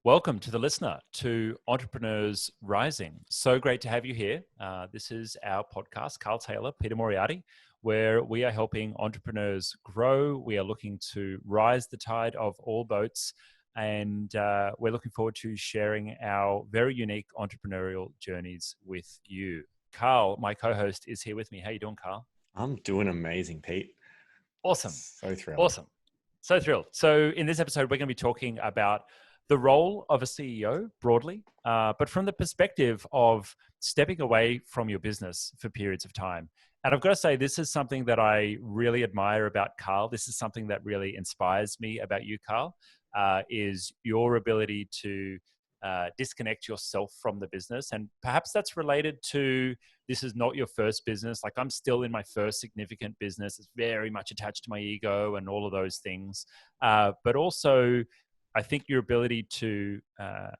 Welcome to the listener to Entrepreneurs Rising. So great to have you here. This is our podcast, Carl Taylor, Peter Moriarty, where we are helping entrepreneurs grow. We are looking to rise the tide of all boats, and we're looking forward to sharing our very unique entrepreneurial journeys with you. Carl, my co-host, is here with me. How you doing, Carl? I'm doing amazing, Pete. Awesome. So thrilled. Awesome. So thrilled. So in this episode, we're going to be talking about the role of a CEO broadly, but from the perspective of stepping away from your business for periods of time. And I've got to say, this is something that I really admire about Carl. This is something that really inspires me about you, Carl, is your ability to disconnect yourself from the business. And perhaps that's related to, this is not your first business. Like, I'm still in my first significant business. It's very much attached to my ego and all of those things. But also, I think your ability to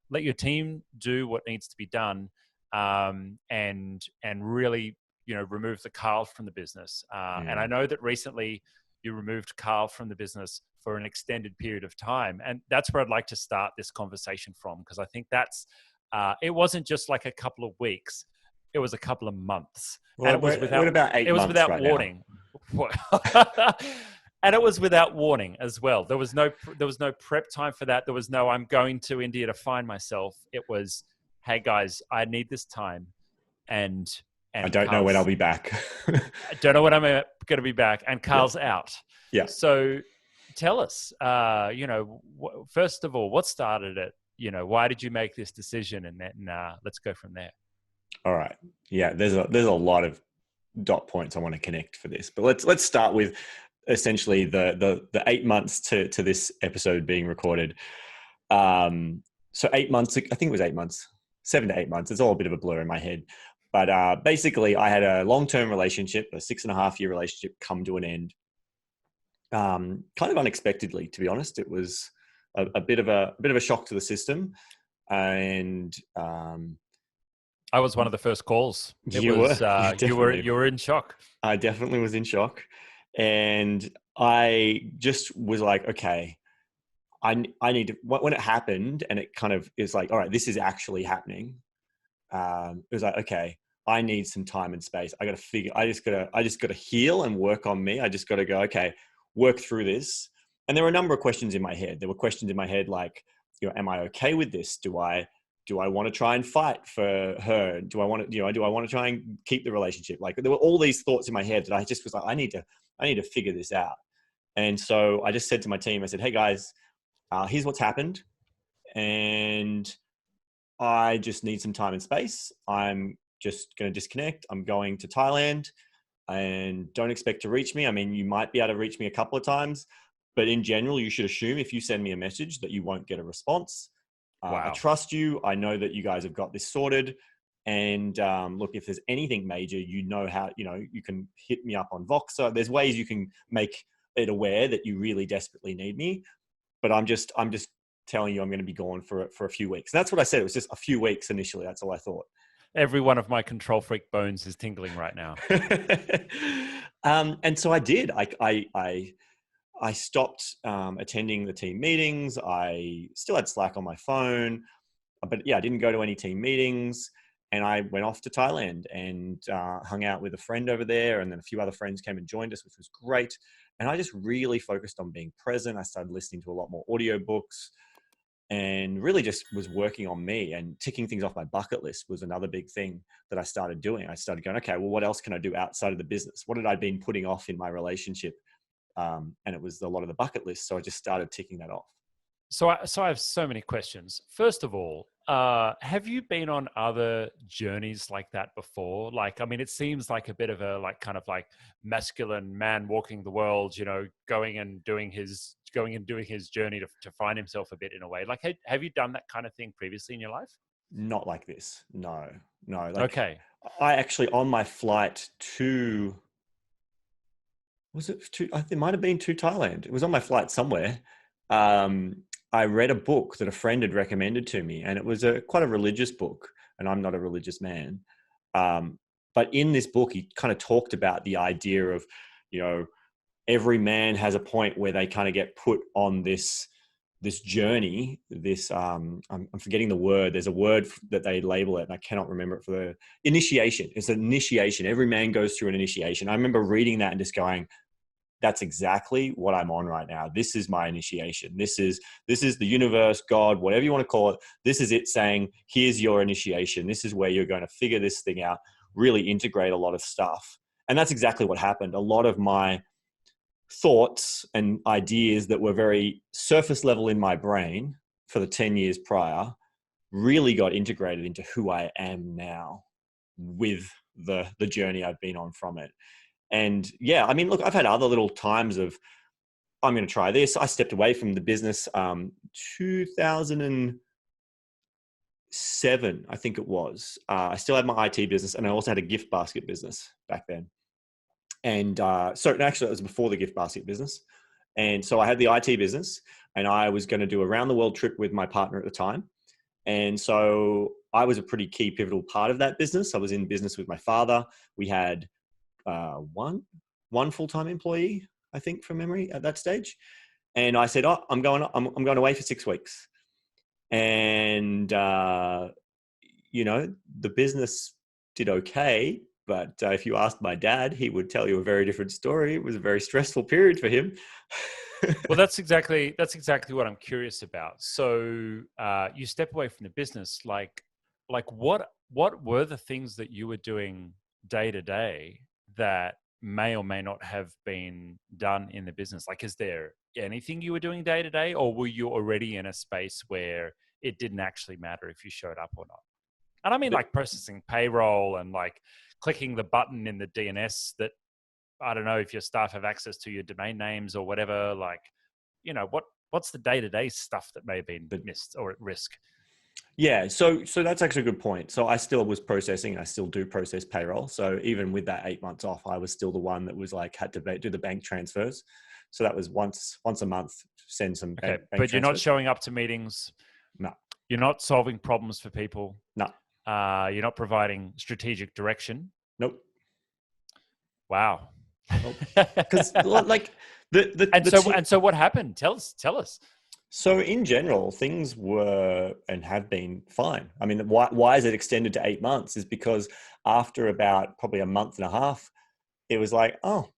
let your team do what needs to be done, and really, remove the Carl from the business. And I know that recently you removed Carl from the business for an extended period of time, and that's where I'd like to start this conversation from, because I think that's it wasn't just like a couple of weeks; it was a couple of months, Well, and it was without about 8 it was months without right warning. And it was without warning as well. There was no prep time for that. There was no, I'm going to India to find myself. It was, hey guys, I need this time. And I don't know when I'll be back. I don't know when I'm going to be back. And Carl's out. Yeah. So tell us, first of all, what started it? Why did you make this decision? And then let's go from there. All right. Yeah. There's a lot of dot points I want to connect for this, but let's start with essentially the 8 months to this episode being recorded. So 8 months, I think it was 8 months, 7 to 8 months. It's all a bit of a blur in my head, but basically I had a long-term relationship, a 6.5-year relationship, come to an end. Kind of unexpectedly, to be honest. It was a bit of a shock to the system, and I was one of the first calls. You were in shock. I definitely was in shock. And I just was like, okay, I need to, when it happened and it kind of is like, all right, this is actually happening. It was like, okay, I need some time and space. I just got to heal and work on me. I just got to go, okay, work through this. And there were a number of questions in my head. There were questions in my head like, am I okay with this? Do I want to try and fight for her? Do I want to try and keep the relationship? Like, there were all these thoughts in my head that I just was like, I need to figure this out. And so I just said to my team, I said, hey guys, here's what's happened. And I just need some time and space. I'm just going to disconnect. I'm going to Thailand, and don't expect to reach me. I mean, you might be able to reach me a couple of times, but in general, you should assume if you send me a message that you won't get a response. Wow. I trust you. I know that you guys have got this sorted. And look, if there's anything major, how, you can hit me up on Voxer. There's ways you can make it aware that you really desperately need me. But I'm just telling you, I'm going to be gone for a few weeks. And that's what I said. It was just a few weeks initially. That's all I thought. Every one of my control freak bones is tingling right now. And so I did. I stopped attending the team meetings. I still had Slack on my phone, but yeah, I didn't go to any team meetings. And I went off to Thailand and hung out with a friend over there. And then a few other friends came and joined us, which was great. And I just really focused on being present. I started listening to a lot more audiobooks and really just was working on me, and ticking things off my bucket list was another big thing that I started doing. I started going, okay, well, what else can I do outside of the business? What had I been putting off in my relationship? And it was a lot of the bucket list. So I just started ticking that off. So I have so many questions. First of all, have you been on other journeys like that before? Like, I mean, it seems like a bit of a kind of masculine man walking the world, going and doing his journey to find himself a bit, in a way. Like, have you done that kind of thing previously in your life? Not like this. No. Okay. I actually, on my flight to, it might have been to Thailand. It was on my flight somewhere. I read a book that a friend had recommended to me, and it was quite a religious book, and I'm not a religious man. But in this book, he kind of talked about the idea of, every man has a point where they kind of get put on this this journey, this I'm forgetting the word. There's a word that they label it, and I cannot remember it, for the initiation. It's an initiation. Every man goes through an initiation. I remember reading that and just going, that's exactly what I'm on right now. This is my initiation. This is the universe, God, whatever you want to call it. This is it saying, here's your initiation. This is where you're going to figure this thing out, really integrate a lot of stuff. And that's exactly what happened. A lot of my thoughts and ideas that were very surface level in my brain for the 10 years prior really got integrated into who I am now with the journey I've been on from it. And yeah, I mean, look, I've had other little times of, I'm going to try this. I stepped away from the business 2007, I think it was. I still had my IT business, and I also had a gift basket business back then. And so actually, it was before the gift basket business. And so I had the IT business, and I was going to do a round the world trip with my partner at the time. And so I was a pretty key pivotal part of that business. I was in business with my father. We had one full-time employee, I think, from memory at that stage. And I said, oh, I'm going away for 6 weeks. And, the business did okay. But if you asked my dad, he would tell you a very different story. It was a very stressful period for him. Well, that's exactly what I'm curious about. So you step away from the business, like what were the things that you were doing day to day that may or may not have been done in the business? Like, is there anything you were doing day to day, or were you already in a space where it didn't actually matter if you showed up or not? And I mean, like processing payroll and like clicking the button in the DNS that, I don't know if your staff have access to your domain names or whatever, like, what's the day-to-day stuff that may have been missed or at risk? Yeah. So that's actually a good point. So I still was processing, I still do process payroll. So even with that 8 months off, I was still the one that was like, had to do the bank transfers. So that was once a month, send some bank but transfers. You're not showing up to meetings. No. You're not solving problems for people. No. You're not providing strategic direction. Nope. Wow. Because like so what happened? Tell us. So in general, things were and have been fine. I mean, why is it extended to 8 months? Is because after about probably a month and a half, it was like, oh,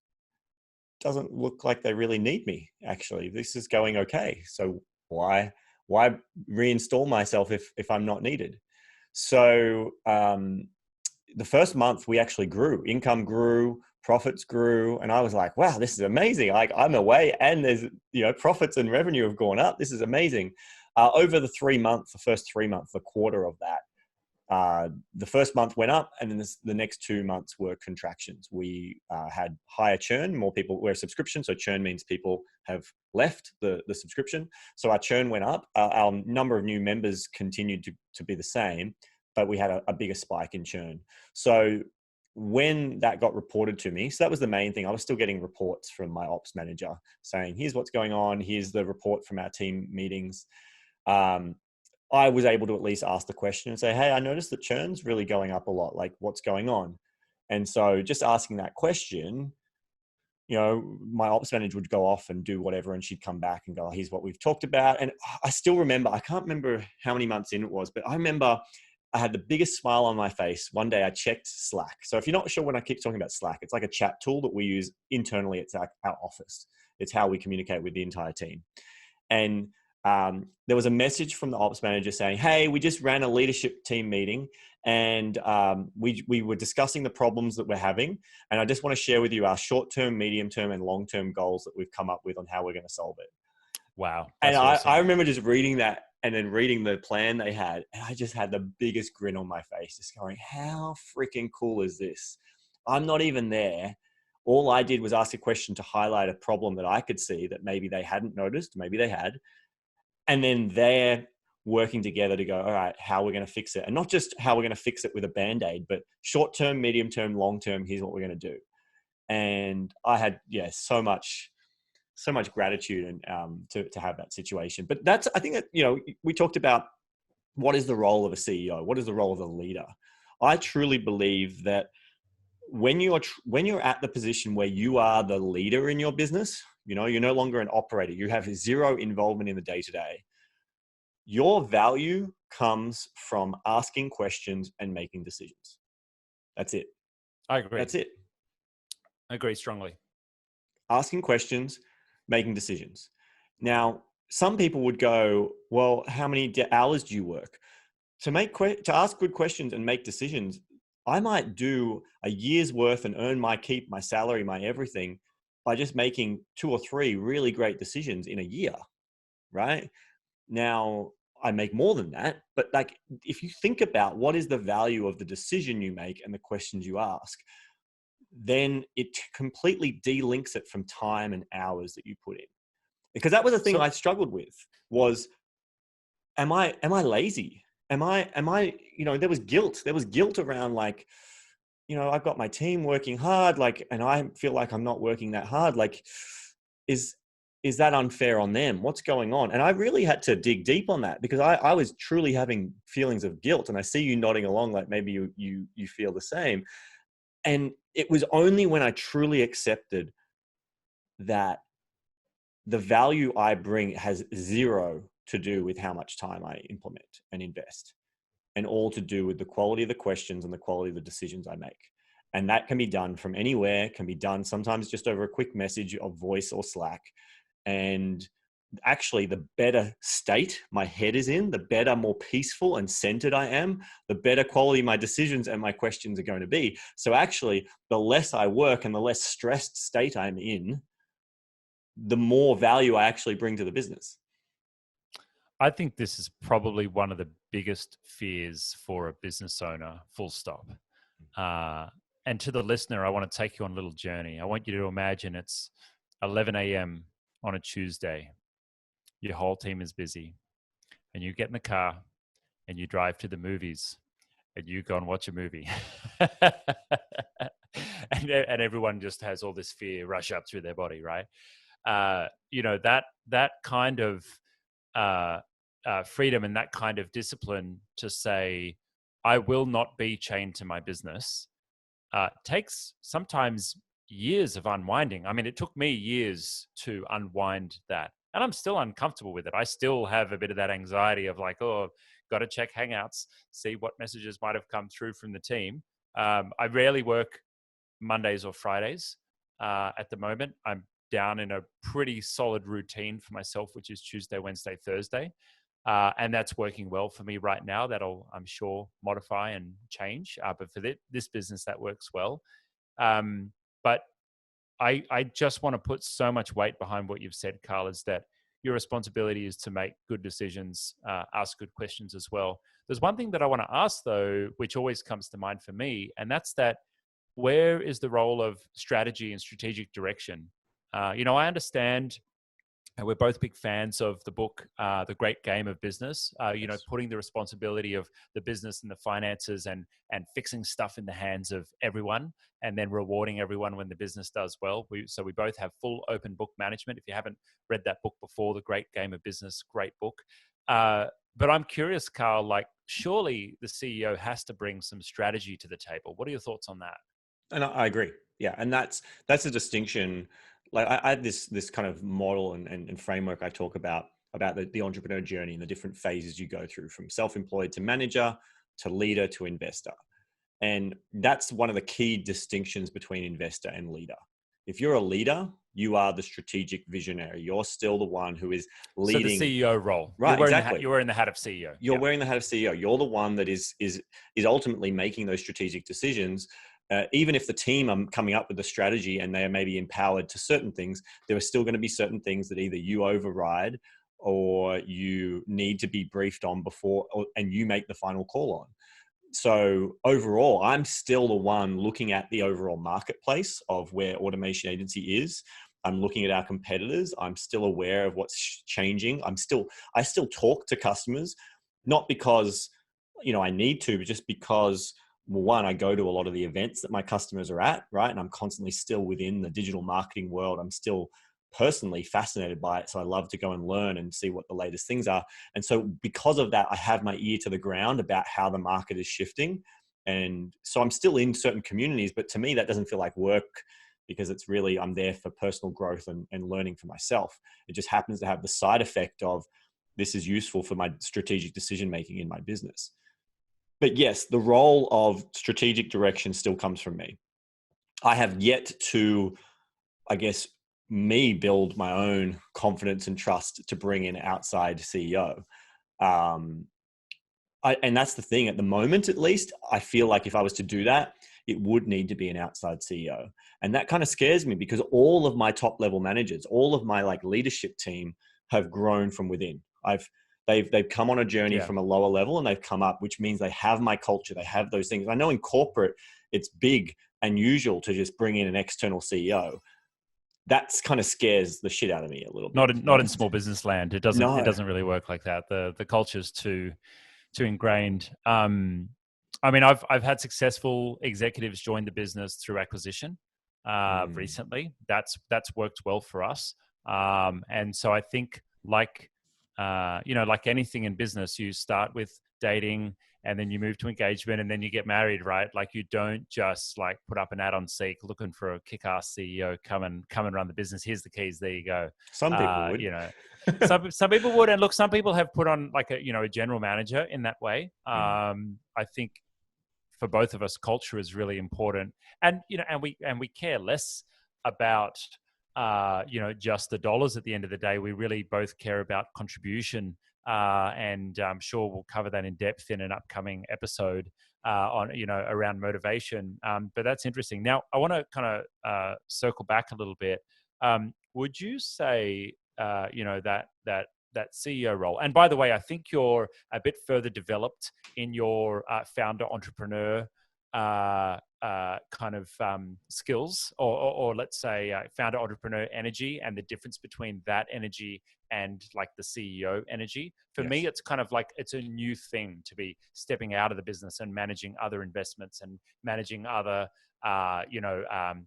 doesn't look like they really need me. Actually, this is going okay. So why reinstall myself if I'm not needed? So the first month we actually grew, income grew, profits grew, and I was like, wow, this is amazing. Like, I'm away and there's, profits and revenue have gone up. This is amazing. Over the first 3 months, the quarter of that, the first month went up, and then the next 2 months were contractions. We had higher churn, more people. We're a subscription, so churn means people have left the subscription. So our churn went up. Our number of new members continued to be the same, but we had a bigger spike in churn. So when that got reported to me, so that was the main thing. I was still getting reports from my ops manager saying, here's what's going on. Here's the report from our team meetings. I was able to at least ask the question and say, hey, I noticed that churn's really going up a lot. Like, what's going on? And so just asking that question, my ops manager would go off and do whatever, and she'd come back and go, here's what we've talked about. And I still remember, I can't remember how many months in it was, but I remember I had the biggest smile on my face. One day I checked Slack. So if you're not sure when I keep talking about Slack, it's like a chat tool that we use internally. It's our office. It's how we communicate with the entire team. And there was a message from the ops manager saying, hey, we just ran a leadership team meeting, and we were discussing the problems that we're having. And I just want to share with you our short-term, medium-term, and long-term goals that we've come up with on how we're going to solve it. Wow. And awesome. I remember just reading that and then reading the plan they had. And I just had the biggest grin on my face, just going, how freaking cool is this? I'm not even there. All I did was ask a question to highlight a problem that I could see that maybe they hadn't noticed, maybe they had. And then they're working together to go, all right, how we're going to fix it. And not just how we're going to fix it with a Band-Aid, but short-term, medium-term, long-term, here's what we're going to do. And I had, so much gratitude and to have that situation. But that's, I think that, we talked about what is the role of a CEO? What is the role of a leader? I truly believe that when you're at the position where you are the leader in your business, you're no longer an operator. You have zero involvement in the day-to-day. Your value comes from asking questions and making decisions. That's it. I agree. That's it. I agree strongly. Asking questions, making decisions. Now, some people would go, well, how many hours do you work? To ask good questions and make decisions, I might do a year's worth and earn my keep, my salary, my everything by just making 2 or 3 really great decisions in a year, right? Now, I make more than that, but like, if you think about what is the value of the decision you make and the questions you ask, then it completely delinks it from time and hours that you put in. Because that was the thing I struggled with was, am I lazy? Am I, there was guilt around like, I've got my team working hard, like, and I feel like I'm not working that hard. Like, is that unfair on them? What's going on? And I really had to dig deep on that because I was truly having feelings of guilt. And I see you nodding along, like maybe you feel the same. And it was only when I truly accepted that the value I bring has zero to do with how much time I implement and invest, and all to do with the quality of the questions and the quality of the decisions I make. And that can be done from anywhere, can be done sometimes just over a quick message of voice or Slack. And actually, the better state my head is in, the better, more peaceful and centered I am, the better quality my decisions and my questions are going to be. So actually, the less I work and the less stressed state I'm in, the more value I actually bring to the business. I think this is probably one of the biggest fears for a business owner, full stop. And to the listener, I want to take you on a little journey. I want you to imagine it's 11 a.m. on a Tuesday. Your whole team is busy. And you get in the car and you drive to the movies and you go and watch a movie. and everyone just has all this fear rush up through their body, right? That kind of freedom and that kind of discipline to say, I will not be chained to my business, takes sometimes years of unwinding. I mean, it took me years to unwind that. And I'm still uncomfortable with it. I still have a bit of that anxiety of like, oh, got to check Hangouts, see what messages might have come through from the team. I rarely work Mondays or Fridays at the moment. I'm down in a pretty solid routine for myself, which is Tuesday, Wednesday, Thursday. And that's working well for me right now. That'll, I'm sure, modify and change. But for this business, that works well. But I just want to put so much weight behind what you've said, Carl, is that your responsibility is to make good decisions, ask good questions as well. There's one thing that I want to ask, though, which always comes to mind for me, and that's that where is the role of strategy and strategic direction? I understand, and we're both big fans of the book, The Great Game of Business, Yes. Putting the responsibility of the business and the finances and fixing stuff in the hands of everyone and then rewarding everyone when the business does well. So we both have full open book management. If you haven't read that book before, The Great Game of Business, great book. But I'm curious, Carl, like surely the CEO has to bring some strategy to the table. What are your thoughts on that? And I agree. Yeah. And that's a distinction. Like I have this kind of model and framework I talk about the entrepreneur journey and the different phases you go through, from self-employed to manager to leader to investor. And that's one of the key distinctions between investor and leader. If you're a leader, you are the strategic visionary. You're still the one who is leading. So the CEO role. Right, exactly. You're wearing the hat of CEO. You're wearing the hat of CEO. You're the one that is ultimately making those strategic decisions. Even if the team are coming up with the strategy and they are maybe empowered to certain things, there are still going to be certain things that either you override or you need to be briefed on before, and you make the final call on. So overall, I'm still the one looking at the overall marketplace of where Automation Agency is. I'm looking at our competitors. I'm still aware of what's changing. I still talk to customers, not because, I need to, but just because, well, one, I go to a lot of the events that my customers are at, right? And I'm constantly still within the digital marketing world. I'm still personally fascinated by it. So I love to go and learn and see what the latest things are. And so because of that, I have my ear to the ground about how the market is shifting. And so I'm still in certain communities, but to me, that doesn't feel like work. because it's really, I'm there for personal growth and learning for myself. It just happens to have the side effect of this is useful for my strategic decision making in my business. But yes, the role of strategic direction still comes from me. I have yet to, I guess, me build my own confidence and trust to bring in outside CEO. And that's the thing at the moment, at least, I feel like if I was to do that, it would need to be an outside CEO. And that kind of scares me because all of my top level managers, all of my like leadership team have grown from within. They've come on a journey from a lower level and they've come up, which means they have my culture. They have those things. I know in corporate, it's big and usual to just bring in an external CEO. That's kind of scares the shit out of me a little bit. Not in small business land. It doesn't really work like that. The culture's too ingrained. I mean, I've had successful executives join the business through acquisition recently. That's worked well for us. And so I think like anything in business, you start with dating and then you move to engagement and then you get married, right? Like you don't just like put up an ad on Seek looking for a kick-ass CEO, come and run the business. Here's the keys. There you go. Some people would. Some people would. And look, some people have put on like a general manager in that way. I think for both of us, culture is really important. And, and we care less about, just the dollars at the end of the day. We really both care about contribution. And I'm sure we'll cover that in depth in an upcoming episode on, around motivation. But that's interesting. Now, I want to kind of circle back a little bit. Would you say, that CEO role? And by the way, I think you're a bit further developed in your founder entrepreneur kind of skills, or let's say founder entrepreneur energy, and the difference between that energy and like the CEO energy. For me, it's kind of like it's a new thing to be stepping out of the business and managing other investments and managing other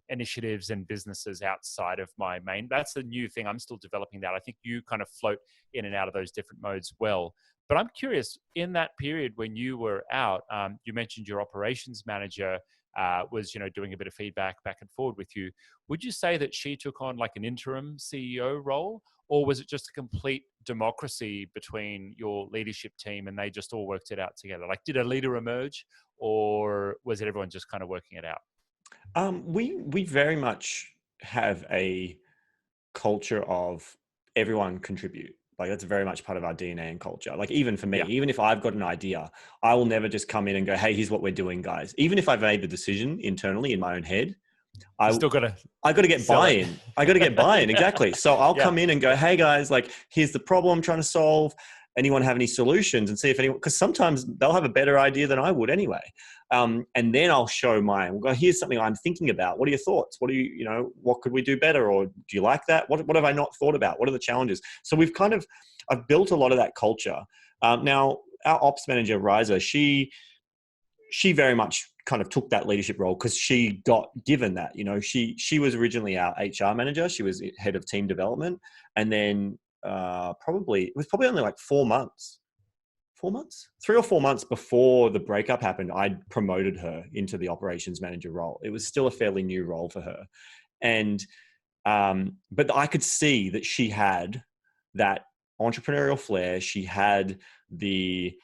initiatives and businesses outside of my main. That's the new thing. I'm still developing that. I think you kind of float in and out of those different modes well. But I'm curious, in that period when you were out, you mentioned your operations manager was, doing a bit of feedback back and forward with you. Would you say that she took on like an interim CEO role, or was it just a complete democracy between your leadership team and they just all worked it out together? Like, did a leader emerge, or was it everyone just kind of working it out? We very much have a culture of everyone contribute. Like that's very much part of our DNA and culture. Like even for me, even if I've got an idea, I will never just come in and go, hey, here's what we're doing, guys. Even if I've made the decision internally in my own head, I got to get buy-in. I got to get buy-in. Exactly. So I'll come in and go, hey guys, like here's the problem I'm trying to solve. Anyone have any solutions? And see if anyone, because sometimes they'll have a better idea than I would anyway. And then I'll show mine. We'll go, here's something I'm thinking about. What are your thoughts? What do what could we do better? Or do you like that? What have I not thought about? What are the challenges? So I've built a lot of that culture. Now our ops manager, Riza, she very much kind of took that leadership role because she got given that, she was originally our HR manager. She was head of team development. And then it was probably only like 3 or 4 months before the breakup happened, I promoted her into the operations manager role. It was still a fairly new role for her. And, but I could see that she had that entrepreneurial flair. She had the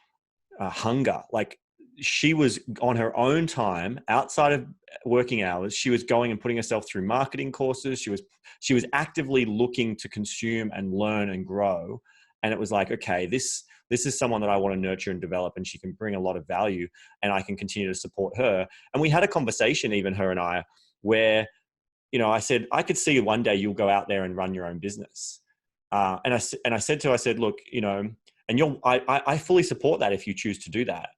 hunger. Like she was on her own time outside of working hours. She was going and putting herself through marketing courses. She was actively looking to consume and learn and grow. And it was like, okay, this is someone that I want to nurture and develop, and she can bring a lot of value, and I can continue to support her. And we had a conversation, even her and I, where, I said, I could see one day you'll go out there and run your own business. And I said to her, I said, look, and I fully support that if you choose to do that.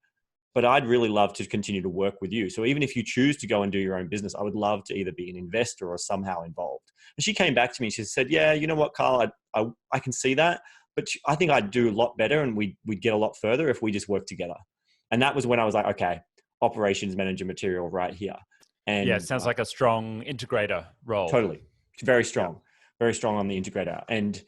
But I'd really love to continue to work with you. So even if you choose to go and do your own business, I would love to either be an investor or somehow involved. And she came back to me. She said, yeah, you know what, Carl, I can see that, but I think I'd do a lot better and we'd get a lot further if we just work together. And that was when I was like, okay, operations manager material right here. And it sounds like a strong integrator role. Totally. Very strong on the integrator. And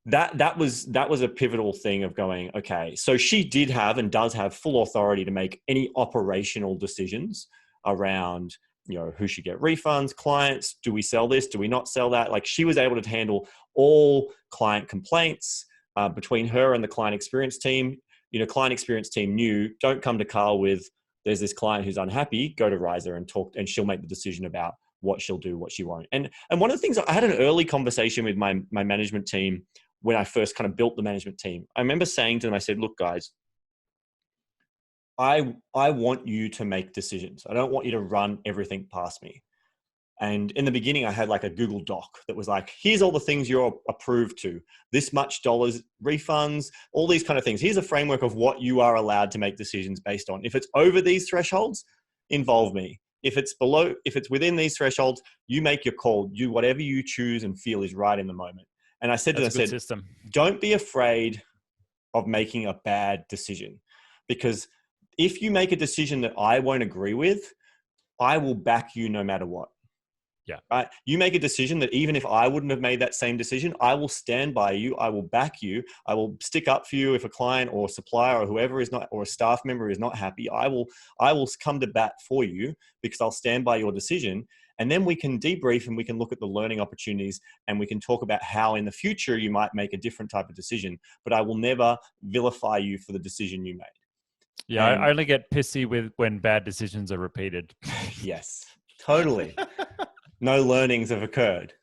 that was a pivotal thing of going, okay, so she did have and does have full authority to make any operational decisions around who should get refunds, clients, do we sell this? Do we not sell that? Like she was able to handle all client complaints between her and the client experience team. Client experience team knew, don't come to Carl with, there's this client who's unhappy, go to Riser and talk, and she'll make the decision about what she'll do, what she won't. And one of the things, I had an early conversation with my management team when I first kind of built the management team. I remember saying to them, I said, look, guys, I want you to make decisions. I don't want you to run everything past me. And in the beginning, I had like a Google Doc that was like, here's all the things you're approved to, this much dollars refunds, all these kind of things. Here's a framework of what you are allowed to make decisions based on. If it's over these thresholds, involve me. If it's within these thresholds, you make your call, do whatever you choose and feel is right in the moment. And I said to them, system. Don't be afraid of making a bad decision, because if you make a decision that I won't agree with, I will back you no matter what. Yeah. Right. You make a decision that even if I wouldn't have made that same decision, I will stand by you. I will back you. I will stick up for you if a client or supplier or whoever is not, or a staff member is not happy. I will come to bat for you because I'll stand by your decision. And then we can debrief and we can look at the learning opportunities and we can talk about how in the future you might make a different type of decision. But I will never vilify you for the decision you made. Yeah, I only get pissy when bad decisions are repeated. Yes, totally. No learnings have occurred.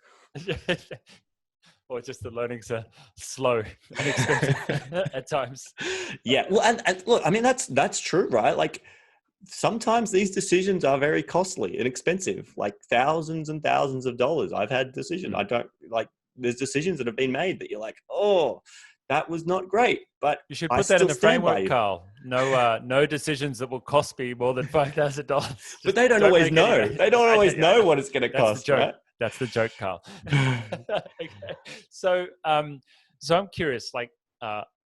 Or just the learnings are slow and expensive at times. Yeah. Well, and look, I mean, that's true, right? Like sometimes these decisions are very costly and expensive, like thousands and thousands of dollars. I've had decisions. There's decisions that have been made that you're like, oh, that was not great, but you should put that in the framework, Carl. No decisions that will cost me more than $5,000. But they don't always know. They don't always know what it's going to cost. Right? That's the joke, Carl. Okay. So I'm curious, like,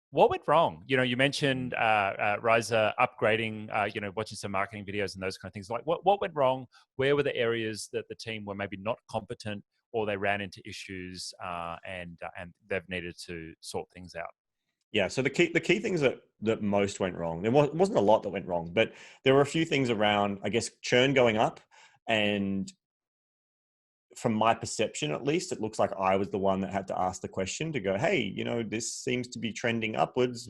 what went wrong? You mentioned Riser upgrading, watching some marketing videos and those kind of things. Like, what went wrong? Where were the areas that the team were maybe not competent, or they ran into issues and they've needed to sort things out? Yeah. So the key things that most went wrong, there wasn't a lot that went wrong, but there were a few things around, I guess, churn going up. And from my perception, at least, it looks like I was the one that had to ask the question to go, hey, this seems to be trending upwards.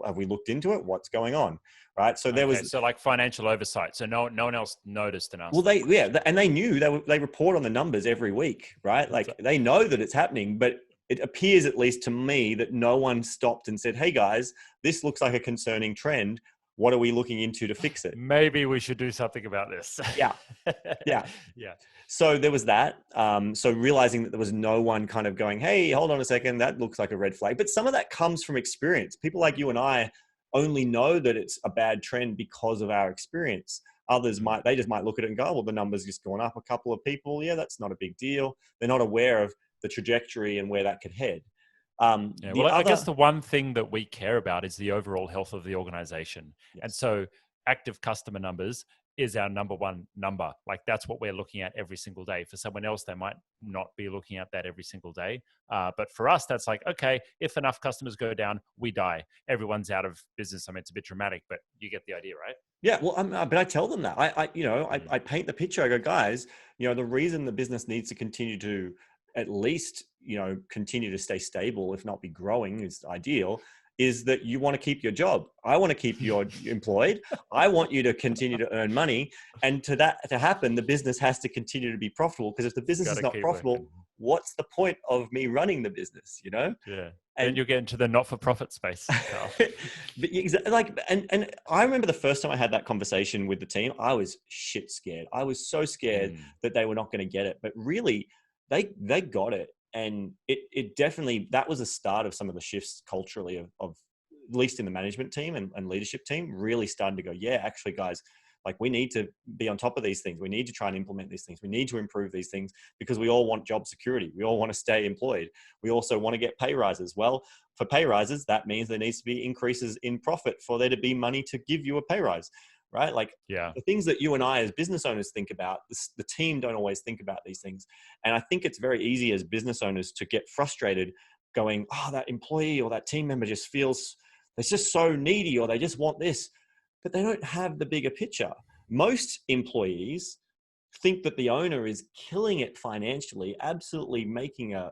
Have we looked into it? What's going on? Right. So there was like financial oversight. So no one else noticed and asked. Well, and they knew they report on the numbers every week, right? Like they know that it's happening, but it appears, at least to me, that no one stopped and said, hey guys, this looks like a concerning trend. What are we looking into to fix it? Maybe we should do something about this. Yeah. So there was that. So realizing that there was no one kind of going, hey, hold on a second, that looks like a red flag. But some of that comes from experience. People like you and I only know that it's a bad trend because of our experience. Others they just might look at it and go, well, the number's just gone up a couple of people. Yeah, that's not a big deal. They're not aware of the trajectory and where that could head. I guess the one thing that we care about is the overall health of the organization. Yes. And so active customer numbers is our number one number. Like that's what we're looking at every single day. For someone else, they might not be looking at that every single day. But for us, that's like, okay, if enough customers go down, we die. Everyone's out of business. I mean, it's a bit dramatic, but you get the idea, right? Yeah. Well, but I tell them that I paint the picture. I go, guys, the reason the business needs to continue to at least, continue to stay stable, if not be growing is ideal, is that you want to keep your job. I want to keep you employed. I want you to continue to earn money. And to happen, the business has to continue to be profitable, because if the business is not profitable, working. What's the point of me running the business, Yeah. And you'll get into the not-for-profit space. But and I remember the first time I had that conversation with the team, I was shit scared. I was so scared that they were not going to get it. But really, they got it. And it definitely, that was a start of some of the shifts culturally of at least in the management team and leadership team, really starting to go, yeah, actually guys, like we need to be on top of these things. We need to try and implement these things. We need to improve these things, because we all want job security. We all want to stay employed. We also want to get pay rises. Well, for pay rises, that means there needs to be increases in profit for there to be money to give you a pay rise. Right? Like the things that you and I as business owners think about, the team don't always think about these things. And I think it's very easy as business owners to get frustrated going, oh, that employee or that team member just feels, they're just so needy, or they just want this, but they don't have the bigger picture. Most employees think that the owner is killing it financially, absolutely making a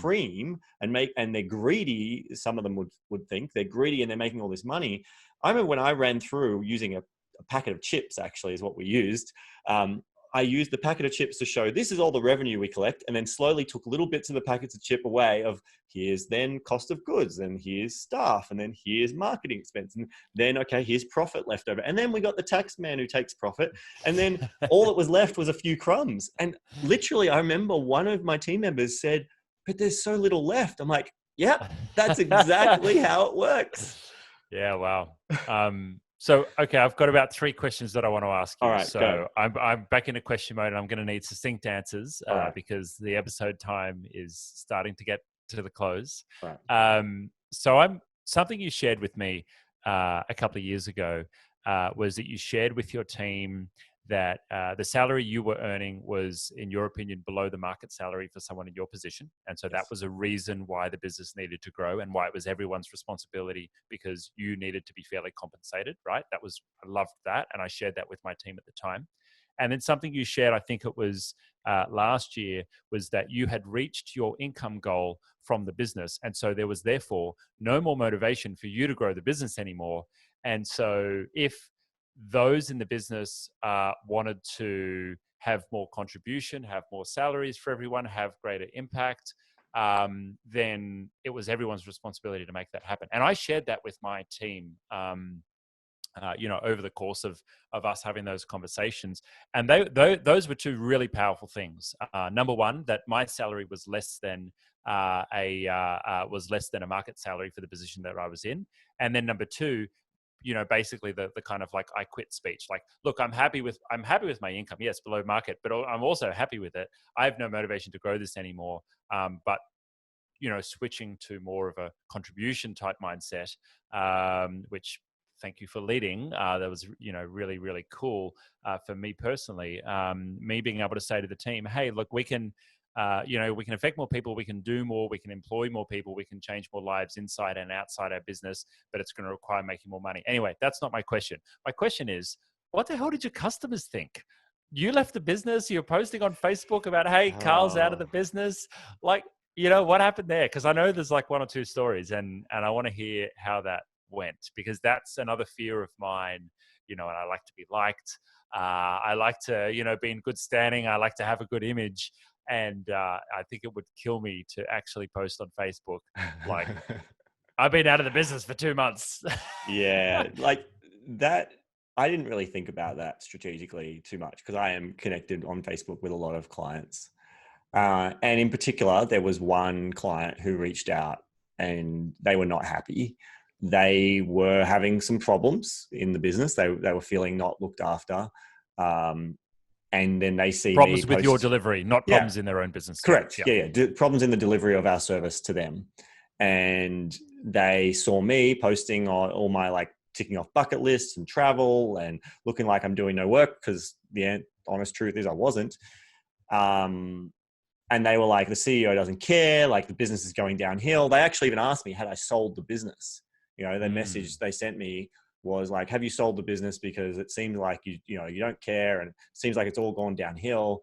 cream, and they're greedy. Some of them would think they're greedy and they're making all this money. I remember when I ran through using a packet of chips, actually is what we used. I used the packet of chips to show this is all the revenue we collect, and then slowly took little bits of the packets of chip away of here's then cost of goods, and here's staff, and then here's marketing expense, and then, okay, here's profit left over. And then we got the tax man who takes profit. And then all that was left was a few crumbs. And literally, I remember one of my team members said, but there's so little left. I'm like, yep, that's exactly how it works. Yeah, wow. So, okay, I've got about 3 questions that I want to ask you. All right, so I'm back into question mode, and I'm going to need succinct answers right. because the episode time is starting to get to the close. Right. So something you shared with me a couple of years ago was that you shared with your team that the salary you were earning was, in your opinion, below the market salary for someone in your position. And so that was a reason why the business needed to grow and why it was everyone's responsibility, because you needed to be fairly compensated, right? I loved that. And I shared that with my team at the time. And then something you shared, I think it was last year, was that you had reached your income goal from the business. And so there was therefore no more motivation for you to grow the business anymore. And so if those in the business wanted to have more contribution, have more salaries for everyone, have greater impact, then it was everyone's responsibility to make that happen. And I shared that with my team, over the course of us having those conversations. And those were 2 really powerful things. Number one, that my salary was less than a market salary for the position that I was in. And then number 2, basically the kind of like I quit speech. Like, look, I'm happy with my income. Yes, below market, but I'm also happy with it. I have no motivation to grow this anymore. But switching to more of a contribution type mindset, which thank you for leading. That was, really, really cool for me personally. Me being able to say to the team, hey, look, we can affect more people, we can do more, we can employ more people, we can change more lives inside and outside our business, but it's going to require making more money. Anyway, that's not my question. My question is, what the hell did your customers think? You left the business, you're posting on Facebook about, hey, Carl's out of the business. Like, what happened there? Because I know there's like 1 or 2 stories, and I want to hear how that went, because that's another fear of mine, and I like to be liked. I like to, be in good standing. I like to have a good image. And I think it would kill me to actually post on Facebook, like, I've been out of the business for 2 months. Yeah, like that. I didn't really think about that strategically too much, because I am connected on Facebook with a lot of clients. And in particular, there was one client who reached out and they were not happy. They were having some problems in the business. They were feeling not looked after. And then they see problems me with your delivery, not problems in their own business. Correct. Yeah. Problems in the delivery of our service to them. And they saw me posting on all my like ticking off bucket lists and travel and looking like I'm doing no work, because the honest truth is I wasn't. And they were like, the CEO doesn't care, like the business is going downhill. They actually even asked me, had I sold the business? The message they sent me was like, have you sold the business? Because it seems like you don't care, and it seems like it's all gone downhill.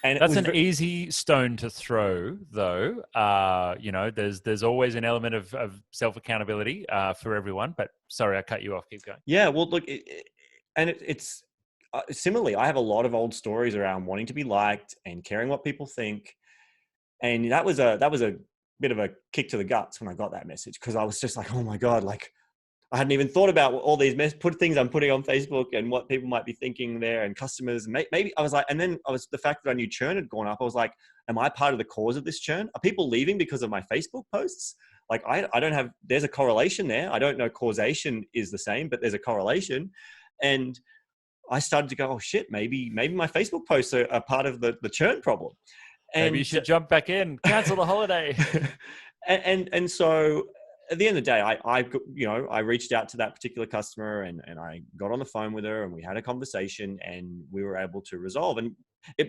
And that's an easy stone to throw, though. There's always an element of self accountability for everyone. But sorry, I cut you off. Keep going. Yeah, well, look, it's similarly, I have a lot of old stories around wanting to be liked and caring what people think, and that was a bit of a kick to the guts when I got that message, because I was just like, oh my God, like I hadn't even thought about all these things I'm putting on Facebook and what people might be thinking there, and customers. Maybe I was like, and then the fact that I knew churn had gone up. I was like, am I part of the cause of this churn? Are people leaving because of my Facebook posts? Like I don't have, there's a correlation there. I don't know causation is the same, but there's a correlation. And I started to go, oh shit, maybe my Facebook posts are part of the churn problem. And maybe you should jump back in, cancel the holiday. and so at the end of the day, I reached out to that particular customer and I got on the phone with her and we had a conversation and we were able to resolve. And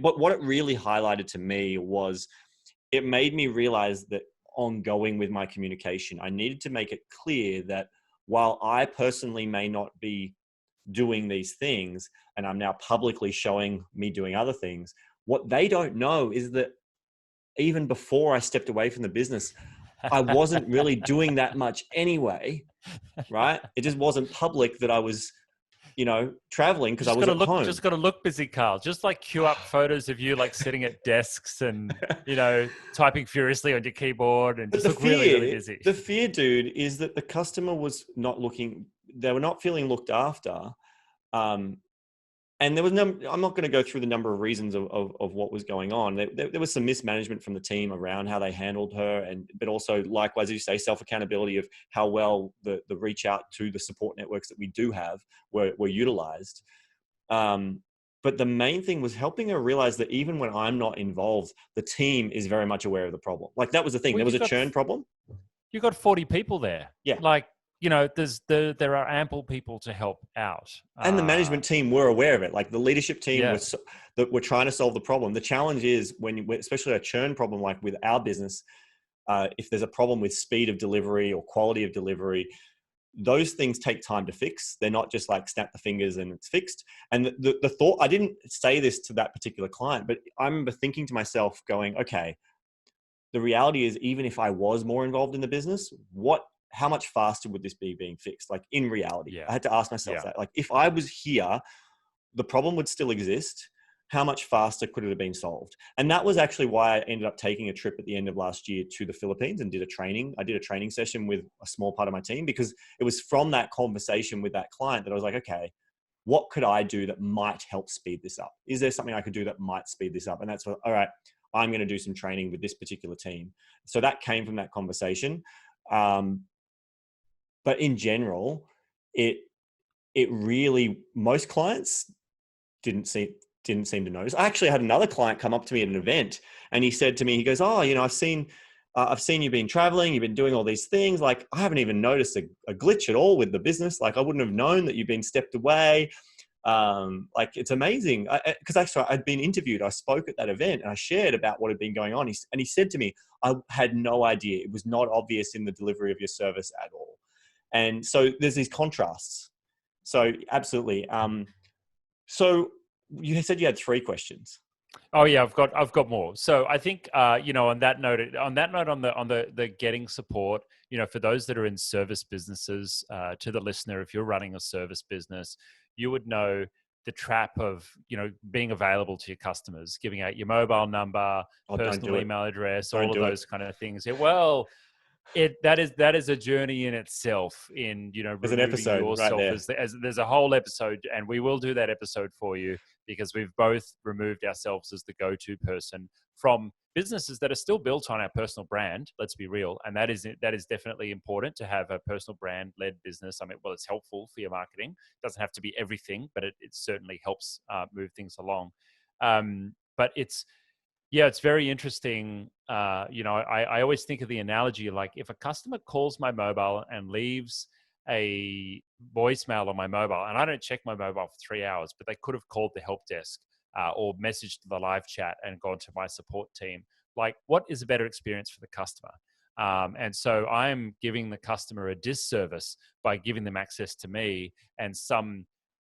but what it really highlighted to me was it made me realize that ongoing with my communication, I needed to make it clear that while I personally may not be doing these things, and I'm now publicly showing me doing other things. What they don't know is that even before I stepped away from the business, I wasn't really doing that much anyway, right? It just wasn't public that I was, traveling because I was at home. Just gotta look busy, Carl. Just like queue up photos of you like sitting at desks and typing furiously on your keyboard and just look really, really busy. The fear, dude, is that the customer was not looking. They were not feeling looked after. And there was I'm not going to go through the number of reasons of what was going on. There was some mismanagement from the team around how they handled her, but also likewise, as you say, self-accountability of how well the reach out to the support networks that we do have were utilized. But the main thing was helping her realize that even when I'm not involved, the team is very much aware of the problem. Like that was the thing. There was a churn problem. You got 40 people there. Yeah. Like, there are ample people to help out. And the management team were aware of it. Like the leadership team were trying to solve the problem. The challenge is especially a churn problem, like with our business, if there's a problem with speed of delivery or quality of delivery, those things take time to fix. They're not just like snap the fingers and it's fixed. And the thought, I didn't say this to that particular client, but I remember thinking to myself going, okay, the reality is even if I was more involved in the business, how much faster would this be being fixed? Like in reality, I had to ask myself that. Like if I was here, the problem would still exist. How much faster could it have been solved? And that was actually why I ended up taking a trip at the end of last year to the Philippines and did a training. I did a training session with a small part of my team because it was from that conversation with that client that I was like, okay, what could I do that might help speed this up? Is there something I could do that might speed this up? And that's what, all right, I'm going to do some training with this particular team. So that came from that conversation. But in general, it really, most clients didn't seem to notice. I actually had another client come up to me at an event and he said to me, he goes, oh, I've seen you've been traveling, you've been doing all these things. Like I haven't even noticed a glitch at all with the business. Like I wouldn't have known that you've been stepped away. Like it's amazing. Because actually I'd been interviewed. I spoke at that event and I shared about what had been going on. And he said to me, I had no idea. It was not obvious in the delivery of your service at all. And so there's these contrasts. So absolutely. So you said you had 3 questions. Oh yeah, I've got more. So I think on that note on the getting support, for those that are in service businesses, to the listener, if you're running a service business, you would know the trap of being available to your customers, giving out your mobile number, personal email address, all of those kind of things. Well, that is a journey in itself. There's an episode yourself right there. There's a whole episode, and we will do that episode for you because we've both removed ourselves as the go-to person from businesses that are still built on our personal brand. Let's be real, and that is definitely important to have a personal brand-led business. I mean, well, it's helpful for your marketing. It doesn't have to be everything, but it certainly helps move things along. But it's very interesting. I always think of the analogy, like if a customer calls my mobile and leaves a voicemail on my mobile, and I don't check my mobile for 3 hours, but they could have called the help desk or messaged the live chat and gone to my support team. Like, what is a better experience for the customer? And so I'm giving the customer a disservice by giving them access to me and some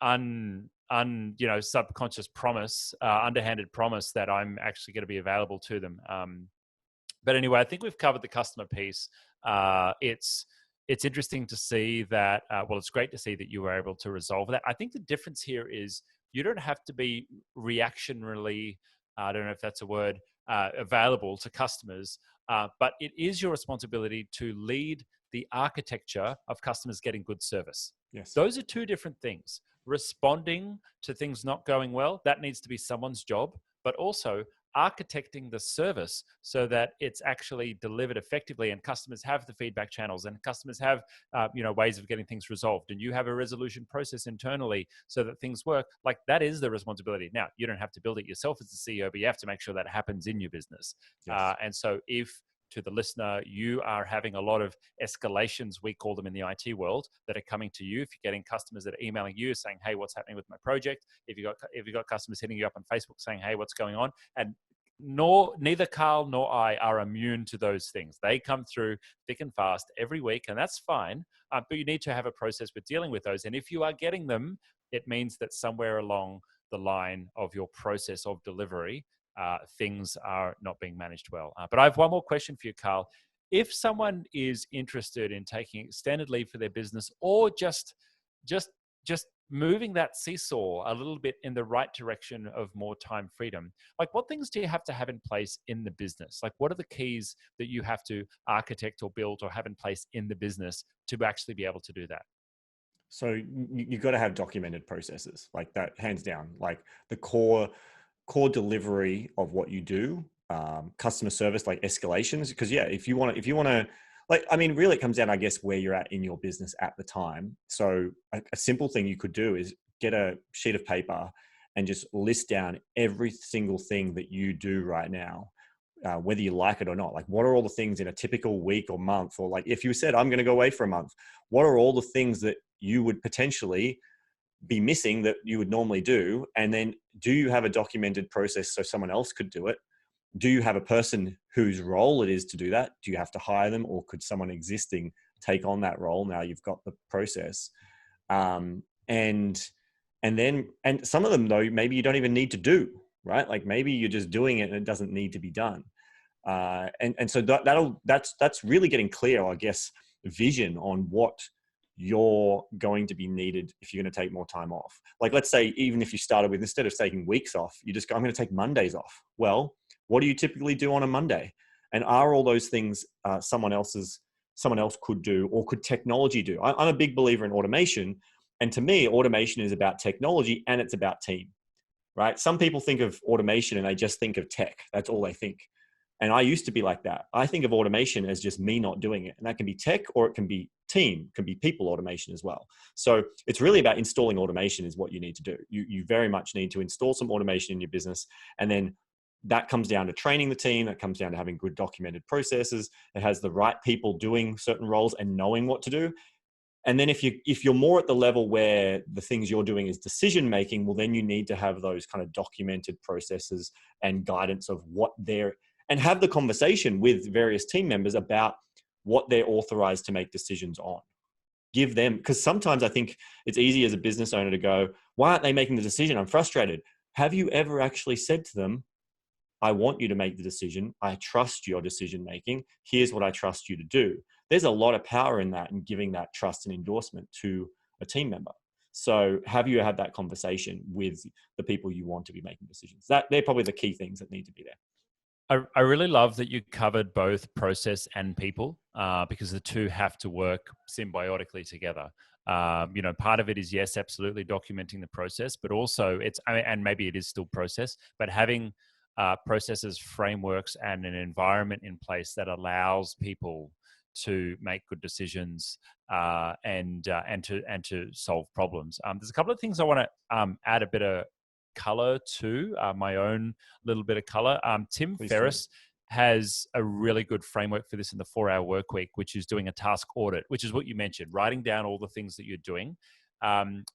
subconscious promise, underhanded promise that I'm actually going to be available to them. But anyway, I think we've covered the customer piece. It's interesting to see that. It's great to see that you were able to resolve that. I think the difference here is you don't have to be reactionarily, I don't know if that's a word, available to customers, but it is your responsibility to lead the architecture of customers getting good service. Yes. Those are 2 different things. Responding to things not going well, that needs to be someone's job, but also architecting the service so that it's actually delivered effectively and customers have the feedback channels and customers have ways of getting things resolved, and you have a resolution process internally so that things work. Like, that is the responsibility. Now, you don't have to build it yourself as the CEO, but you have to make sure that happens in your business. Yes. And so if, to the listener, you are having a lot of escalations, we call them in the IT world, that are coming to you. If you're getting customers that are emailing you saying, hey, what's happening with my project? If you've got customers hitting you up on Facebook saying, hey, what's going on? And neither Carl nor I are immune to those things. They come through thick and fast every week, and that's fine. But you need to have a process for dealing with those. And if you are getting them it means that somewhere along the line of your process of delivery, things are not being managed well. But I have one more question for you, Carl. If someone is interested in taking extended leave for their business, or just just moving that seesaw a little bit in the right direction of more time freedom, like what things do you have to have in place in the business? Like what are the keys that you have to architect or build or have in place in the business to actually be able to do that? So you've got to have documented processes, like that, hands down. Like the core delivery of what you do, customer service, like escalations. Because yeah, if you want to, like, I mean, really, it comes down, I guess, where you're at in your business at the time. So a simple thing you could do is get a sheet of paper and just list down every single thing that you do right now, whether you like it or not. Like, what are all the things in a typical week or month? Or like, if you said, I'm going to go away for a month, what are all the things that you would potentially be missing that you would normally do? And then do you have a documented process so someone else could do it? Do you have a person whose role it is to do that? Do you have to hire them, or could someone existing take on that role? Now you've got the process. And some of them, though, maybe you don't even need to do, right? Like maybe you're just doing it and it doesn't need to be done. And so that's really getting clear, I guess, vision on what you're going to be needed if you're going to take more time off. Like, let's say, even if you started with, instead of taking weeks off, you just go, I'm going to take Mondays off. Well, what do you typically do on a Monday? And are all those things someone else could do, or could technology do? I'm a big believer in automation. And to me, automation is about technology and it's about team, right? Some people think of automation and they just think of tech. That's all they think. And I used to be like that. I think of automation as just me not doing it. And that can be tech, or it can be team, can be people automation as well. So it's really about installing automation is what you need to do. You very much need to install some automation in your business. And then that comes down to training the team. That comes down to having good documented processes. It has the right people doing certain roles and knowing what to do. And then if you're more at the level where the things you're doing is decision making, well, then you need to have those kind of documented processes and guidance of what they're, and have the conversation with various team members about what they're authorized to make decisions on. Give them, because sometimes I think it's easy as a business owner to go, why aren't they making the decision? I'm frustrated. Have you ever actually said to them, I want you to make the decision. I trust your decision making. Here's what I trust you to do. There's a lot of power in that, and giving that trust and endorsement to a team member. So have you had that conversation with the people you want to be making decisions? They're probably the key things that need to be there. I really love that you covered both process and people, because the two have to work symbiotically together. Part of it is, yes, absolutely documenting the process, but also and maybe it is still process, but having processes, frameworks, and an environment in place that allows people to make good decisions and to solve problems. There's a couple of things I want to add a bit of color to, my own little bit of color. Tim Please Ferriss has a really good framework for this in the 4-Hour Workweek, which is doing a task audit, which is what you mentioned, writing down all the things that you're doing.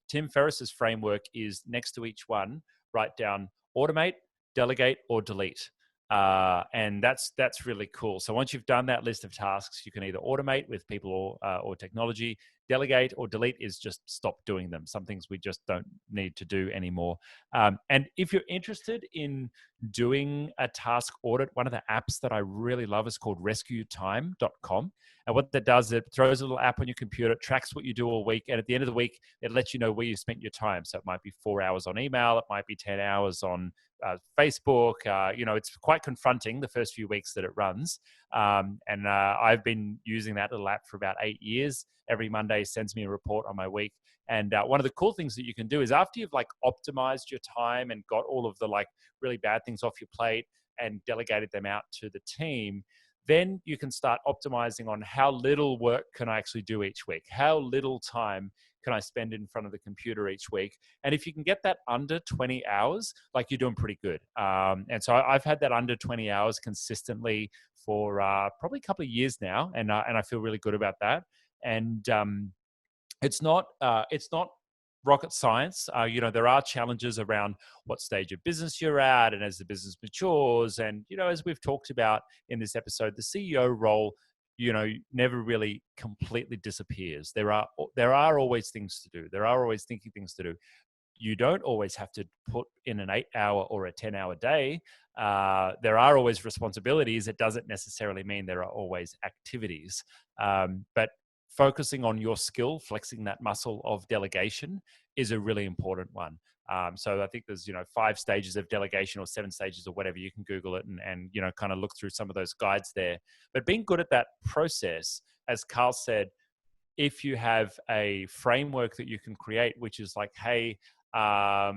Tim Ferriss's framework is, next to each one, write down automate, delegate, or delete. And that's really cool. So once you've done that list of tasks, you can either automate with people or technology. Delegate or delete is just stop doing them. Some things we just don't need to do anymore. And if you're interested in doing a task audit, one of the apps that I really love is called rescuetime.com. And what that does, it throws a little app on your computer, tracks what you do all week. And at the end of the week, it lets you know where you spent your time. So it might be 4 hours on email. It might be 10 hours on Facebook. It's quite confronting the first few weeks that it runs. And I've been using that little app for about 8 years. Every Monday sends me a report on my week. And one of the cool things that you can do is, after you've optimized your time and got all of the really bad things off your plate and delegated them out to the team, then you can start optimizing on how little work can I actually do each week? How little time can I spend in front of the computer each week? And if you can get that under 20 hours, you're doing pretty good. And so I've had that under 20 hours consistently for probably a couple of years now. And I feel really good about that. And it's not rocket science. There are challenges around what stage of business you're at, and as the business matures, and as we've talked about in this episode, the CEO role never really completely disappears. There are always things to do. There are always thinking things to do. You don't always have to put in an 8-hour or a 10-hour day. There are always responsibilities. It doesn't necessarily mean there are always activities. But focusing on your skill, flexing that muscle of delegation is a really important one. So I think there's, 5 stages of delegation or 7 stages or whatever. You can Google it and kind of look through some of those guides there. But being good at that process, as Carl said, if you have a framework that you can create, which is like, hey, I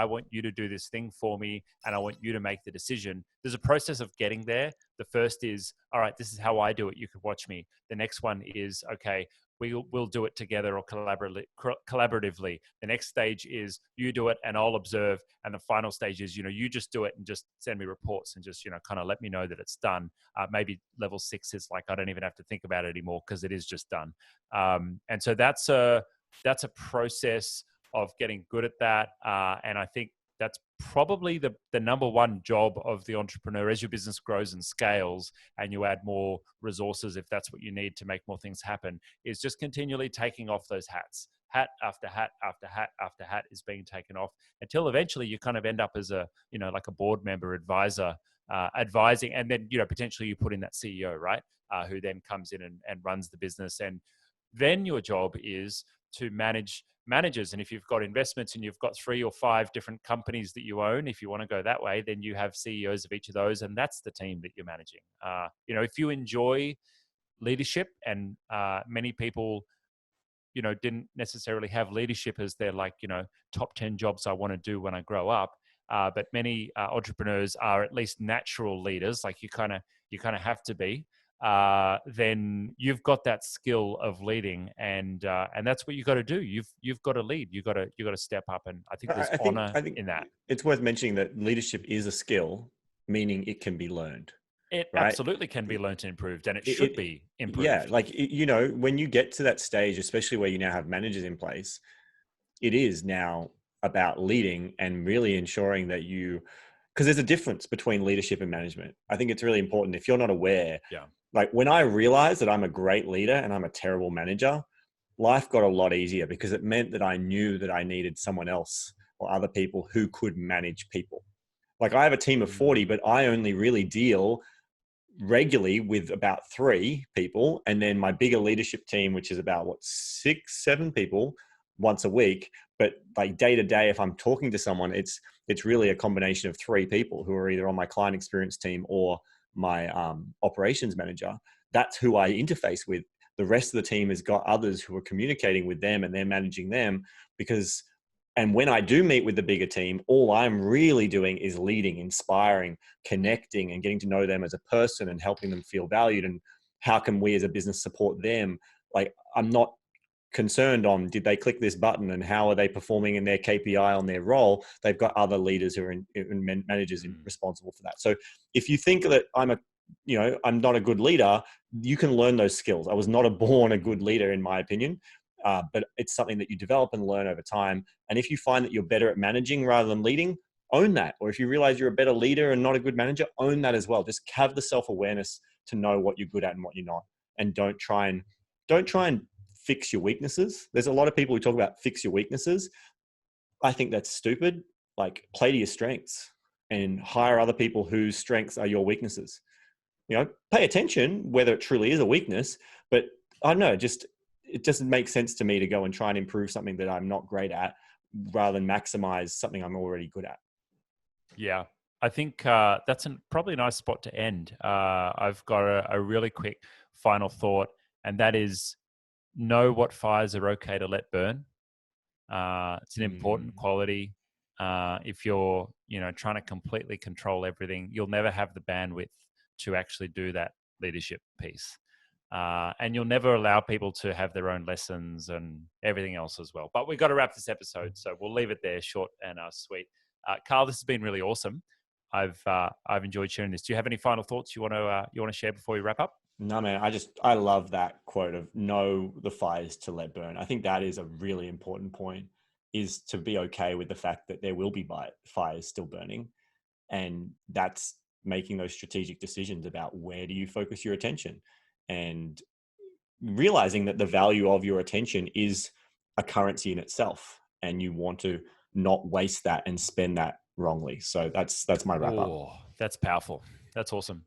want you to do this thing for me and I want you to make the decision. There's a process of getting there. The first is, all right, this is how I do it. You can watch me. The next one is, okay, we'll do it together or collaboratively. The next stage is you do it and I'll observe. And the final stage is, you just do it and just send me reports and just, kind of let me know that it's done. Maybe level 6 is like, I don't even have to think about it anymore because it is just done. And so that's a process of getting good at that. And I think that's probably the number one job of the entrepreneur as your business grows and scales and you add more resources, if that's what you need to make more things happen, is just continually taking off those hats. Hat after hat after hat after hat is being taken off until eventually you kind of end up as a, like a board member, advisor, advising, and then, potentially you put in that CEO, right? Who then comes in and runs the business. And then your job is to manage managers. And if you've got investments and you've got 3 or 5 different companies that you own, if you want to go that way, then you have CEOs of each of those, and that's the team that you're managing. If you enjoy leadership, and many people, didn't necessarily have leadership as their top 10 jobs I want to do when I grow up. But many entrepreneurs are at least natural leaders, like you kind of have to be. Then you've got that skill of leading, and that's what you got to do. You've got to lead. You got to step up, and I think there's honor in that. It's worth mentioning that leadership is a skill, meaning it can be learned. It right? Absolutely can be learned and improved, and it should be improved. Yeah, when you get to that stage, especially where you now have managers in place, it is now about leading and really ensuring that because there's a difference between leadership and management. I think it's really important if you're not aware. Yeah. Like when I realized that I'm a great leader and I'm a terrible manager, life got a lot easier because it meant that I knew that I needed someone else or other people who could manage people. Like I have a team of 40, but I only really deal regularly with about 3 people. And then my bigger leadership team, which is about 6, 7 people once a week. But like day to day, if I'm talking to someone, it's really a combination of 3 people who are either on my client experience team or my operations manager. That's who I interface with. The rest of the team has got others who are communicating with them and they're managing them and when I do meet with the bigger team, all I'm really doing is leading, inspiring, connecting, and getting to know them as a person and helping them feel valued. And how can we as a business support them? Like I'm not concerned on did they click this button and how are they performing in their KPI on their role. They've got other leaders who are managers responsible for that. So if you think that I'm not a good leader, you can learn those skills. I was not born a good leader in my opinion, but it's something that you develop and learn over time. And if you find that you're better at managing rather than leading, own that. Or if you realize you're a better leader and not a good manager, own that as well. Just have the self-awareness to know what you're good at and what you're not. And don't try and fix your weaknesses. There's a lot of people who talk about fix your weaknesses. I think that's stupid. Like play to your strengths and hire other people whose strengths are your weaknesses. Pay attention whether it truly is a weakness, but I don't know, it doesn't make sense to me to go and try and improve something that I'm not great at rather than maximize something I'm already good at. Yeah, I think that's probably a nice spot to end. I've got a really quick final thought, and that is know what fires are okay to let burn. It's an important quality. If you're, trying to completely control everything, you'll never have the bandwidth to actually do that leadership piece. And you'll never allow people to have their own lessons and everything else as well. But we've got to wrap this episode, so we'll leave it there, short and sweet. Carl, this has been really awesome. I've enjoyed sharing this. Do you have any final thoughts you want to share before we wrap up? No, man. I love that quote of know the fires to let burn. I think that is a really important point, is to be okay with the fact that there will be fires still burning, and that's making those strategic decisions about where do you focus your attention. and realizing that the value of your attention is a currency in itself, and you want to not waste that and spend that wrongly. So that's my wrap up. Oh, that's powerful. That's awesome.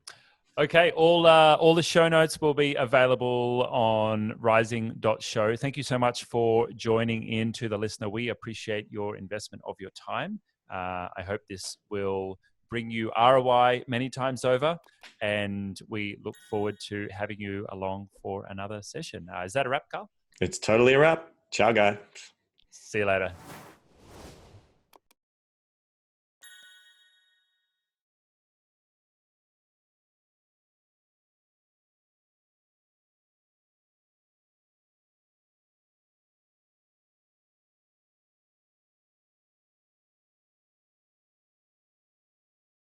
Okay, all the show notes will be available on rising.show. Thank you so much for joining in to the listener. We appreciate your investment of your time. I hope this will bring you ROI many times over, and we look forward to having you along for another session. Is that a wrap, Carl? It's totally a wrap. Ciao, guys. See you later.